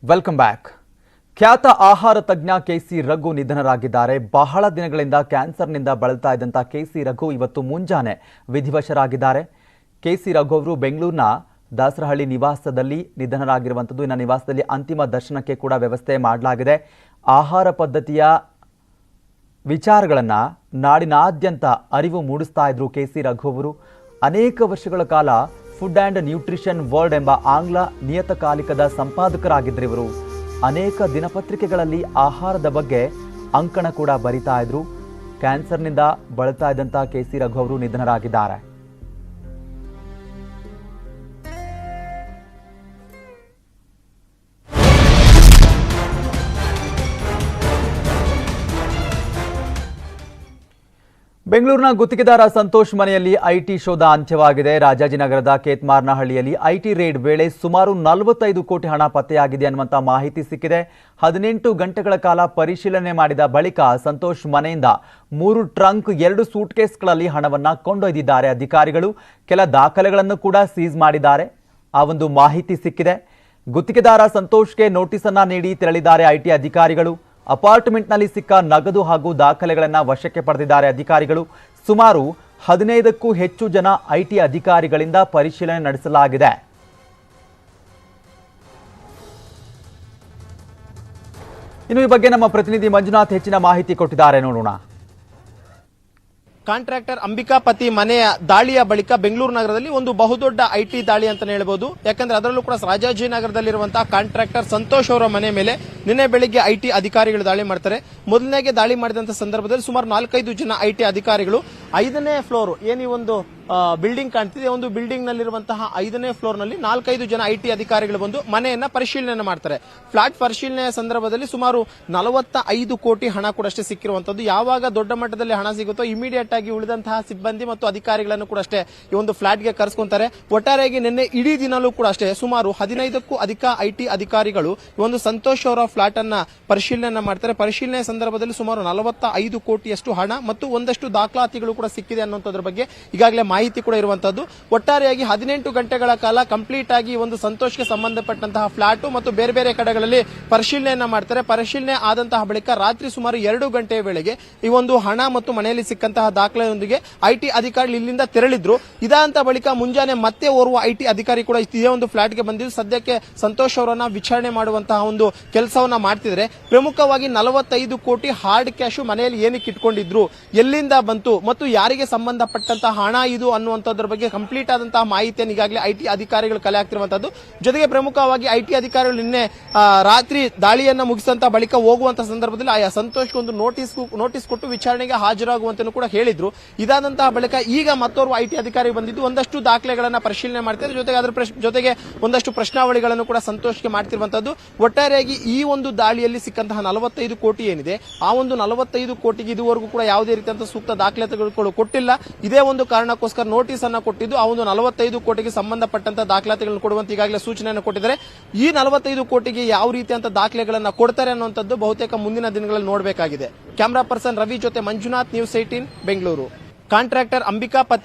Welcome back. ಖ್ಯಾತ ಆಹಾರ ತಜ್ಞ ಕೆಸಿ ರಘು ನಿಧನರಾಗಿದ್ದಾರೆ. ಬಹಳ ದಿನಗಳಿಂದ ಕ್ಯಾನ್ಸರ್ನಿಂದ ಬಳಲ್ತಾ ಇದ್ದಂಥ ಕೆಸಿ ರಘು ಇವತ್ತು ಮುಂಜಾನೆ ವಿಧಿವಶರಾಗಿದ್ದಾರೆ. ಕೆಸಿ ರಘು ಅವರು ಬೆಂಗಳೂರಿನ ದಾಸರಹಳ್ಳಿ ನಿವಾಸದಲ್ಲಿ ನಿಧನರಾಗಿರುವಂಥದ್ದು. ಇನ್ನು ನಿವಾಸದಲ್ಲಿ ಅಂತಿಮ ದರ್ಶನಕ್ಕೆ ಕೂಡ ವ್ಯವಸ್ಥೆ ಮಾಡಲಾಗಿದೆ. ಆಹಾರ ಪದ್ಧತಿಯ ವಿಚಾರಗಳನ್ನು ನಾಡಿನಾದ್ಯಂತ ಅರಿವು ಮೂಡಿಸ್ತಾ ಇದ್ರು ಕೆಸಿ ರಘು ಅವರು. ಅನೇಕ ವರ್ಷಗಳ ಕಾಲ ಫುಡ್ ಆ್ಯಂಡ್ ನ್ಯೂಟ್ರಿಷನ್ ವರ್ಲ್ಡ್ ಎಂಬ ಆಂಗ್ಲ ನಿಯತಕಾಲಿಕದ ಸಂಪಾದಕರಾಗಿದ್ದರು ಇವರು. ಅನೇಕ ದಿನಪತ್ರಿಕೆಗಳಲ್ಲಿ ಆಹಾರದ ಬಗ್ಗೆ ಅಂಕಣ ಕೂಡ ಬರಿತಾ ಇದ್ರು. ಕ್ಯಾನ್ಸರ್ನಿಂದ ಬಳಲ್ತಾ ಇದ್ದಂಥ ಕೆಸಿ ರಘು ಅವರು ನಿಧನರಾಗಿದ್ದಾರೆ. ಬೆಂಗಳೂರಿನ ಗುತ್ತಿಗೆದಾರ ಸಂತೋಷ್ ಮನೆಯಲ್ಲಿ ಐಟಿ ಶೋಧ ಅಂತ್ಯವಾಗಿದೆ. ರಾಜಾಜಿನಗರದ ಕೇತ್ಮಾರ್ನಹಳ್ಳಿಯಲ್ಲಿ ಐಟಿ ರೇಡ್ ವೇಳೆ ಸುಮಾರು 45 ಕೋಟಿ ಹಣ ಪತ್ತೆಯಾಗಿದೆ ಅನ್ನುವಂಥ ಮಾಹಿತಿ ಸಿಕ್ಕಿದೆ. 18 ಗಂಟೆಗಳ ಕಾಲ ಪರಿಶೀಲನೆ ಮಾಡಿದ ಬಳಿಕ ಸಂತೋಷ್ ಮನೆಯಿಂದ 3 ಟ್ರಂಕ್ 2 ಸೂಟ್ಕೇಸ್ಗಳಲ್ಲಿ ಹಣವನ್ನು ಕೊಂಡೊಯ್ದಿದ್ದಾರೆ ಅಧಿಕಾರಿಗಳು. ಕೆಲ ದಾಖಲೆಗಳನ್ನು ಕೂಡ ಸೀಸ್ ಮಾಡಿದ್ದಾರೆ. ಆ ಒಂದು ಮಾಹಿತಿ ಸಿಕ್ಕಿದೆ. ಗುತ್ತಿಗೆದಾರ ಸಂತೋಷ್ಗೆ ನೋಟಿಸ್ ಅನ್ನ ನೀಡಿ ತೆರಳಿದ್ದಾರೆ ಐಟಿ ಅಧಿಕಾರಿಗಳು. ಅಪಾರ್ಟ್ಮೆಂಟ್ನಲ್ಲಿ ಸಿಕ್ಕ ನಗದು ಹಾಗೂ ದಾಖಲೆಗಳನ್ನು ವಶಕ್ಕೆ ಪಡೆದಿದ್ದಾರೆ ಅಧಿಕಾರಿಗಳು. ಸುಮಾರು 15ಕ್ಕೂ ಹೆಚ್ಚು ಜನ ಐಟಿ ಅಧಿಕಾರಿಗಳಿಂದ ಪರಿಶೀಲನೆ ನಡೆಸಲಾಗಿದೆ. ಇನ್ನು ಈ ಬಗ್ಗೆ ನಮ್ಮ ಪ್ರತಿನಿಧಿ ಮಂಜುನಾಥ್ ಹೆಚ್ಚಿನ ಮಾಹಿತಿ ಕೊಟ್ಟಿದ್ದಾರೆ, ನೋಡೋಣ. ಕಾಂಟ್ರಾಕ್ಟರ್ ಅಂಬಿಕಾಪತಿ ಮನೆಯ ದಾಳಿಯ ಬಳಿಕ ಬೆಂಗಳೂರು ನಗರದಲ್ಲಿ ಒಂದು ಬಹುದೊಡ್ಡ ಐಟಿ ದಾಳಿ ಅಂತಾನೆ ಹೇಳ್ಬೋದು. ಯಾಕಂದ್ರೆ ಅದರಲ್ಲೂ ಕೂಡ ರಾಜಾಜಿನಗರದಲ್ಲಿರುವಂತಹ ಕಾಂಟ್ರಾಕ್ಟರ್ ಸಂತೋಷ್ ಅವರ ಮನೆ ಮೇಲೆ ನಿನ್ನೆ ಬೆಳಿಗ್ಗೆ ಐಟಿ ಅಧಿಕಾರಿಗಳು ದಾಳಿ ಮಾಡ್ತಾರೆ. ಮೊದಲನೇಗೆ ದಾಳಿ ಮಾಡಿದಂತ ಸಂದರ್ಭದಲ್ಲಿ ಸುಮಾರು 4-5 ಜನ ಐಟಿ ಅಧಿಕಾರಿಗಳು 5ನೇ ಫ್ಲೋರ್ ಏನಿ ಒಂದು ಬಿಲ್ಡಿಂಗ್ ಕಾಣ್ತಿದೆ, ಒಂದು ಬಿಲ್ಡಿಂಗ್ ನಲ್ಲಿರುವಂತಹ 5ನೇ ಫ್ಲೋರ್ ನಲ್ಲಿ 4-5 ಜನ ಐಟಿ ಅಧಿಕಾರಿಗಳು ಬಂದು ಮನೆಯನ್ನ ಪರಿಶೀಲನೆ ಮಾಡ್ತಾರೆ. ಫ್ಲಾಟ್ ಪರಿಶೀಲನೆಯ ಸಂದರ್ಭದಲ್ಲಿ ಸುಮಾರು 45 ಕೋಟಿ ಹಣ ಕೂಡ ಅಷ್ಟೇ ಸಿಕ್ಕಿರುವಂತದ್ದು. ಯಾವಾಗ ದೊಡ್ಡ ಮಟ್ಟದಲ್ಲಿ ಹಣ ಸಿಗುತ್ತೋ ಇಮಿಡಿಯೇಟ್ ಆಗಿ ಉಳಿದಂತಹ ಸಿಬ್ಬಂದಿ ಮತ್ತು ಅಧಿಕಾರಿಗಳನ್ನು ಕೂಡ ಅಷ್ಟೇ ಈ ಒಂದು ಫ್ಲಾಟ್ಗೆ ಕರೆಸ್ಕೊಂತಾರೆ. ಒಟ್ಟಾರೆಯಾಗಿ ನಿನ್ನೆ ಇಡೀ ದಿನಲೂ ಕೂಡ ಅಷ್ಟೇ ಸುಮಾರು 15ಕ್ಕೂ ಅಧಿಕ ಐಟಿ ಅಧಿಕಾರಿಗಳು ಈ ಒಂದು ಸಂತೋಷ್ ಅವರ ಫ್ಲಾಟ್ ಅನ್ನ ಪರಿಶೀಲನೆ ಮಾಡ್ತಾರೆ. ಪರಿಶೀಲನೆ ಸಂದರ್ಭದಲ್ಲಿ ಸುಮಾರು 45 ಕೋಟಿಯಷ್ಟು ಹಣ ಮತ್ತು ಒಂದಷ್ಟು ದಾಖಲಾತಿಗಳು ಕೂಡ ಸಿಕ್ಕಿದೆ ಅನ್ನುವಂಥದ್ರ ಬಗ್ಗೆ ಈಗಾಗಲೇ ಮಾಹಿತಿ ಕೂಡ ಇರುವಂತದ್ದು. ಒಟ್ಟಾರೆಯಾಗಿ 18 ಗಂಟೆಗಳ ಕಾಲ ಕಂಪ್ಲೀಟ್ ಆಗಿ ಒಂದು ಸಂತೋಷ್ಗೆ ಸಂಬಂಧಪಟ್ಟಂತಹ ಫ್ಲಾಟ್ ಮತ್ತು ಬೇರೆ ಬೇರೆ ಕಡೆಗಳಲ್ಲಿ ಪರಿಶೀಲನೆಯನ್ನ ಮಾಡ್ತಾರೆ. ಪರಿಶೀಲನೆ ಆದಂತಹ ಬಳಿಕ ರಾತ್ರಿ ಸುಮಾರು 2 ಗಂಟೆಯ ವೇಳೆಗೆ ಈ ಒಂದು ಹಣ ಮತ್ತು ಮನೆಯಲ್ಲಿ ಸಿಕ್ಕಂತಹ ದಾಖಲೆಯೊಂದಿಗೆ ಐಟಿ ಅಧಿಕಾರಿಗಳು ಇಲ್ಲಿಂದ ತೆರಳಿದ್ರು. ಇದಾದಂತ ಬಳಿಕ ಮುಂಜಾನೆ ಮತ್ತೆ ಓರ್ವ ಐಟಿ ಅಧಿಕಾರಿ ಕೂಡ ಇದೇ ಒಂದು ಫ್ಲಾಟ್ಗೆ ಬಂದಿದ್ದು ಸದ್ಯಕ್ಕೆ ಸಂತೋಷ್ ಅವರನ್ನ ವಿಚಾರಣೆ ಮಾಡುವಂತಹ ಒಂದು ಕೆಲಸವನ್ನ ಮಾಡ್ತಿದ್ರೆ. ಪ್ರಮುಖವಾಗಿ 45 ಕೋಟಿ ಹಾರ್ಡ್ ಕ್ಯಾಶ್ ಮನೆಯಲ್ಲಿ ಏನಕ್ಕೆ ಇಟ್ಕೊಂಡಿದ್ರು, ಎಲ್ಲಿಂದ ಬಂತು ಮತ್ತು ಯಾರಿಗೆ ಸಂಬಂಧಪಟ್ಟಂತಹ ಹಣ ಇದು ಅನ್ನುವಂಥದ್ರ ಬಗ್ಗೆ ಕಂಪ್ಲೀಟ್ ಆದಂತಹ ಮಾಹಿತಿಯನ್ನು ಈಗಾಗಲೇ ಐಟಿ ಅಧಿಕಾರಿಗಳು ಕಲೆ ಹಾಕ್ತಿರುವಂತದ್ದು. ಜೊತೆಗೆ ಪ್ರಮುಖವಾಗಿ ಐಟಿ ಅಧಿಕಾರಿಗಳು ನಿನ್ನೆ ರಾತ್ರಿ ದಾಳಿಯನ್ನ ಮುಗಿಸಿದಂತ ಬಳಿಕ ಹೋಗುವಂತಹ ಸಂದರ್ಭದಲ್ಲಿ ಆಯಾ ಸಂತೋಷ್ ಒಂದು ನೋಟಿಸ್ ಕೊಟ್ಟು ವಿಚಾರಣೆಗೆ ಹಾಜರಾಗುವಂತೆ ಕೂಡ ಹೇಳಿದ್ರು. ಇದಾದಂತಹ ಬಳಿಕ ಈಗ ಮತ್ತೋರ್ವ ಐಟಿ ಅಧಿಕಾರಿ ಬಂದಿದ್ದು ಒಂದಷ್ಟು ದಾಖಲೆಗಳನ್ನ ಪರಿಶೀಲನೆ ಮಾಡ್ತಿದ್ದಾರೆ. ಜೊತೆಗೆ ಅದರ ಜೊತೆಗೆ ಒಂದಷ್ಟು ಪ್ರಶ್ನಾವಳಿಗಳನ್ನು ಕೂಡ ಸಂತೋಷ್ಗೆ ಮಾಡ್ತಿರುವಂತದ್ದು. ಒಟ್ಟಾರೆಯಾಗಿ ಈ ಒಂದು ದಾಳಿಯಲ್ಲಿ ಸಿಕ್ಕಂತಹ 45 ಕೋಟಿ ಏನಿದೆ ಆ ಒಂದು 45 ಕೋಟಿಗೆ ಇದುವರೆಗೂ ಕೂಡ ಯಾವುದೇ ರೀತಿಯಂತಹ ಸೂಕ್ತ ದಾಖಲಾತಿಗಳು ಕೊಟ್ಟಿಲ್ಲ. ಇದೇ ಒಂದು ಕಾರಣಕ್ಕೋಸ್ಕರ ನೋಟಿಸ್ ಅನ್ನ ಕೊಟ್ಟಿದ್ದು ಆ ಒಂದು 45 ಕೋಟಿಗೆ ಸಂಬಂಧಪಟ್ಟಂತಹ ದಾಖಲಾತಿಗಳನ್ನು ಕೊಡುವಂತೆ ಈಗಾಗಲೇ ಸೂಚನೆಯನ್ನು ಕೊಟ್ಟಿದ್ದಾರೆ. ಈ 45 ಕೋಟಿಗೆ ಯಾವ ರೀತಿಯಂತಹ ದಾಖಲೆಗಳನ್ನ ಕೊಡ್ತಾರೆ ಅನ್ನುವಂಥದ್ದು ಬಹುತೇಕ ಮುಂದಿನ ದಿನಗಳಲ್ಲಿ ನೋಡಬೇಕಾಗಿದೆ. ಕ್ಯಾಮರಾ ಪರ್ಸನ್ ರವಿ ಜೊತೆ ಮಂಜುನಾಥ್, ನ್ಯೂಸ್ 18 ಬೆಂಗಳೂರು. ಕಾಂಟ್ರಾಕ್ಟರ್ ಅಂಬಿಕಾಪತಿ